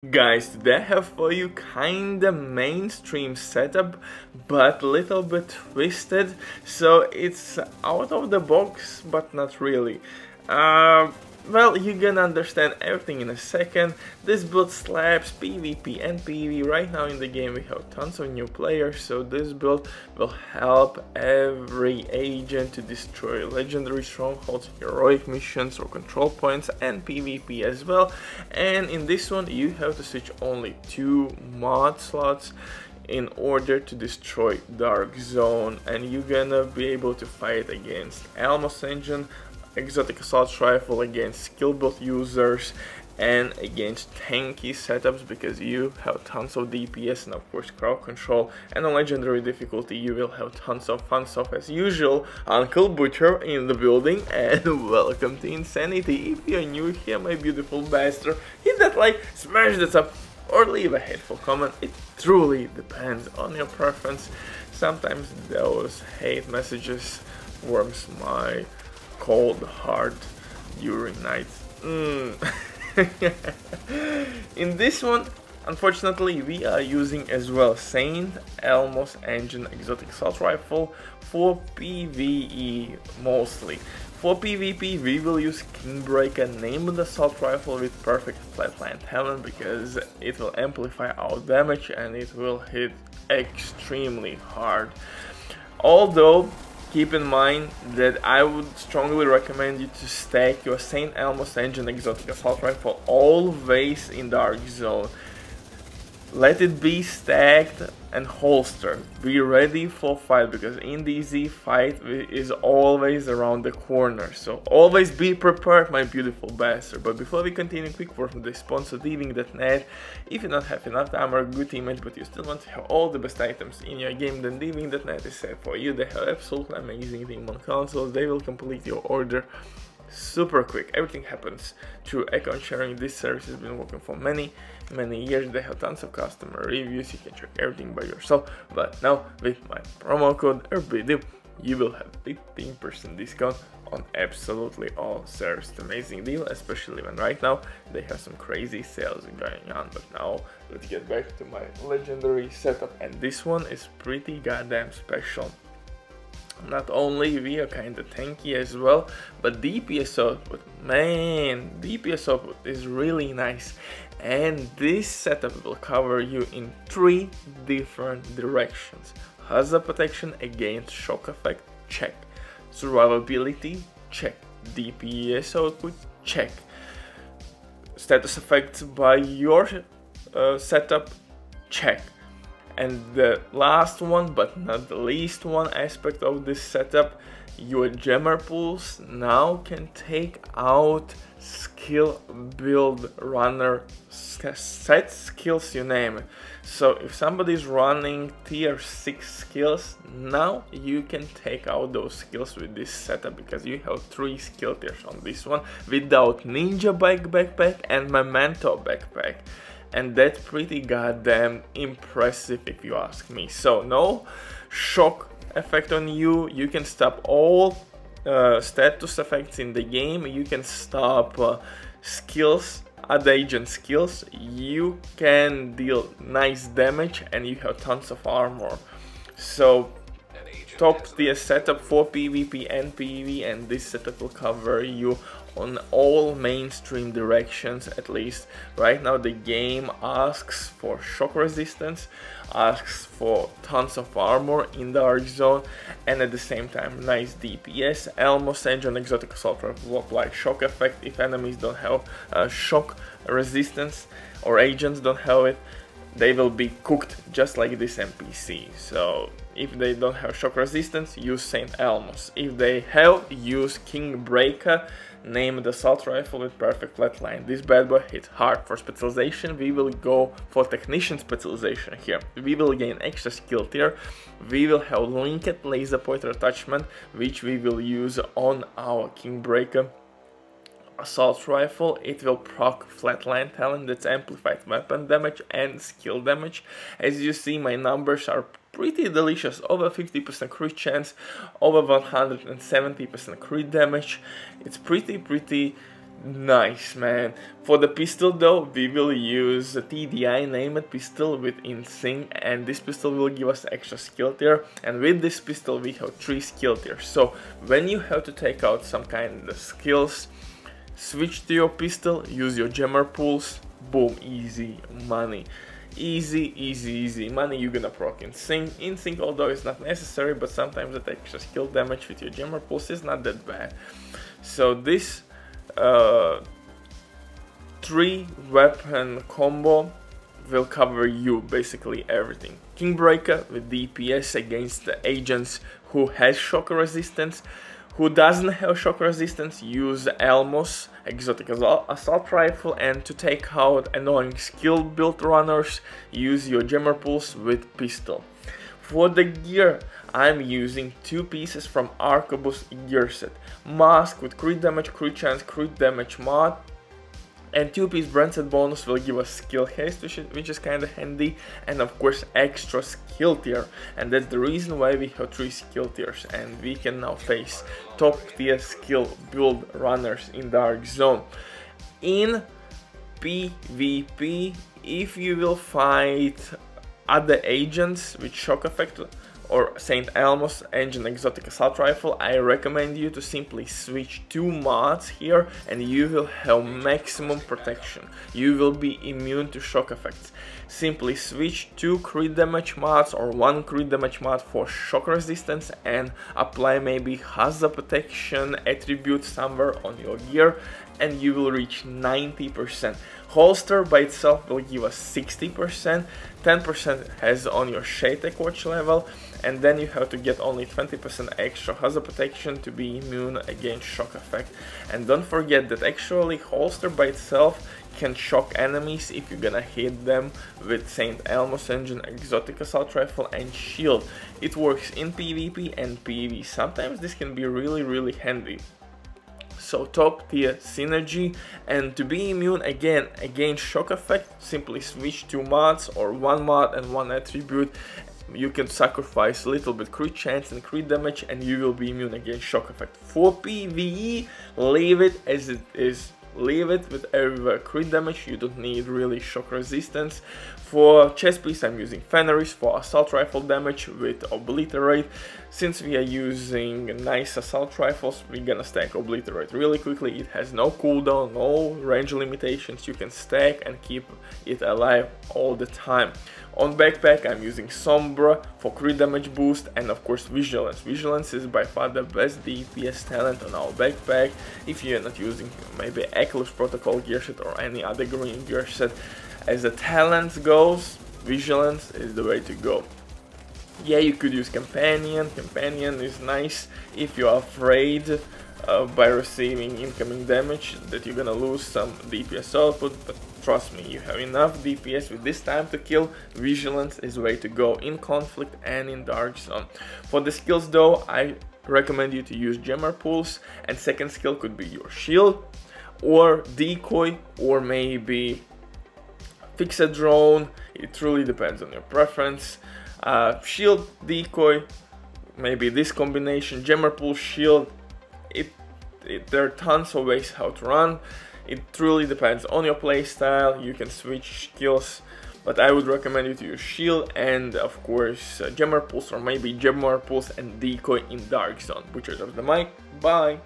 Guys, today I have for you kinda mainstream setup, but little bit twisted, so it's out of the box, but not really. Well, you're gonna understand everything in a second. This build slaps PvP and PvE. Right now in the game we have tons of new players, so this build will help every agent to destroy legendary strongholds, heroic missions or control points, and PvP as well. And in this one you have to switch only 2 mod slots in order to destroy Dark Zone, and you're gonna be able to fight against Almost Engine, exotic assault rifle, against skill build users, and against tanky setups, because you have tons of DPS and of course crowd control. And on legendary difficulty you will have tons of fun stuff as usual. Uncle Butcher in the building, and welcome to Insanity. If you're new here, my beautiful bastard, hit that like, smash that up, or leave a hateful comment. It truly depends on your preference. Sometimes those hate messages warms my cold heart during nights. In this one, unfortunately, we are using as well Saint Elmo's Engine exotic assault rifle for PVE mostly. For PvP, we will use KingBreaker named assault rifle with perfect flatline talent, because it will amplify our damage and it will hit extremely hard. Although, keep in mind that I would strongly recommend you to stack your St. Elmo's Engine exotic assault rifle always in Dark Zone. Let it be stacked and holstered. Be ready for fight, because in DZ fight is always around the corner. So always be prepared, my beautiful bastard. But before we continue, quick word from the sponsor, Diving.net. If you don't have enough time or a good image, but you still want to have all the best items in your game, then Diving.net is set for you. They have absolutely amazing team on consoles. They will complete your order super quick. Everything happens through account sharing. This service has been working for many years. They have tons of customer reviews. You can check everything by yourself. But now with my promo code RBDIP, you will have 15% discount on absolutely all service. Amazing deal, especially when right now they have some crazy sales going on. But now let's get back to my legendary setup, and this one is pretty goddamn special. Not only we are kinda tanky as well, but DPS output, man, DPS output is really nice. And this setup will cover you in 3 different directions. Hazard protection against shock effect, check. Survivability, check. DPS output, check. Status effects by your setup, check. And the last one, but not the least one aspect of this setup, your jammer pools now can take out skill build runner set skills, you name it. So if somebody's running tier 6 skills, now you can take out those skills with this setup, because you have 3 skill tiers on this one without ninja backpack and memento backpack. And that's pretty goddamn impressive if you ask me. So no shock effect on you. You can stop all status effects in the game. You can stop skills, other agent skills. You can deal nice damage, and you have tons of armor. So top tier setup for PvP and PvE, and this setup will cover you on all mainstream directions. At least right now the game asks for shock resistance, asks for tons of armor in Dark Zone, and at the same time nice DPS. Elmo's Engine exotic assault rifle will apply shock effect if enemies don't have shock resistance, or agents don't have it. They will be cooked just like this NPC. So if they don't have shock resistance, use St. Elmo's. If they have, use KingBreaker named assault rifle with perfect flatline. This bad boy hits hard. For specialization, we will go for technician specialization here. We will gain extra skill tier. We will have linked laser pointer attachment, which we will use on our KingBreaker assault rifle. It will proc flatline talent, that's amplified weapon damage and skill damage. As you see, my numbers are pretty delicious. Over 50% crit chance, over 170% crit damage. It's pretty Nice, man. For the pistol though, we will use a TDI named pistol with InSync, and this pistol will give us extra skill tier, and with this pistol we have 3 skill tiers. So when you have to take out some kind of skills, switch to your pistol, use your jammer pulls, boom, easy money. Easy money. You're gonna proc InSync, although it's not necessary, but sometimes that extra skill damage with your jammer pulse is not that bad. So this 3 weapon combo will cover you basically everything. KingBreaker with DPS against the agents who has shock resistance. Who doesn't have shock resistance, use Elmos exotic assault rifle, and to take out annoying skill build runners, use your jammer pulse with pistol. For the gear, I'm using 2 pieces from Arquebus gear set. Mask with crit damage, crit chance, crit damage mod, and 2-piece brand set bonus will give us skill haste, which is kinda handy, and of course extra skill tier. And that's the reason why we have 3 skill tiers, and we can now face top tier skill build runners in Dark Zone. In PvP, if you will fight other agents with shock effect or St. Elmo's engine exotic assault rifle, I recommend you to simply switch 2 mods here, and you will have maximum protection. You will be immune to shock effects. Simply switch 2 crit damage mods or 1 crit damage mod for shock resistance, and apply maybe hazard protection attribute somewhere on your gear, and you will reach 90%. Holster by itself will give us 60%, 10% has on your shade tech watch level, and then you have to get only 20% extra hazard protection to be immune against shock effect. And don't forget that actually holster by itself can shock enemies if you're gonna hit them with St. Elmo's engine exotic assault rifle and shield. It works in PvP and PvE. Sometimes this can be really handy. So top tier synergy, and to be immune again against shock effect, simply switch 2 mods or 1 mod and 1 attribute. You can sacrifice a little bit crit chance and crit damage, and you will be immune against shock effect. For PvE, leave it as it is. Leave it with everywhere crit damage, you don't need really shock resistance. For chest piece I'm using Fenris. For assault rifle damage with Obliterate, since we are using nice assault rifles, we're gonna stack Obliterate really quickly. It has no cooldown, no range limitations, you can stack and keep it alive all the time. On backpack I'm using Sombra for crit damage boost, and of course Vigilance. Vigilance is by far the best DPS talent on our backpack. If you're not using maybe Eclipse Protocol gear set or any other green gear set, as the talents goes, Vigilance is the way to go. Yeah, you could use Companion. Companion is nice if you're afraid by receiving incoming damage that you're gonna lose some DPS output, but trust me, you have enough DPS with this time to kill. Vigilance is the way to go in conflict and in Dark Zone. For the skills though, I recommend you to use jammer pulse, and second skill could be your shield or decoy, or maybe fix a drone. It really depends on your preference. Shield, decoy, maybe this combination, jammer pulse, shield. There are tons of ways how to run. It truly depends on your playstyle. You can switch skills, but I would recommend you to use shield and of course jammer pulse, or maybe jammer pulse and decoy in Dark Zone. Butcher of the mic, bye.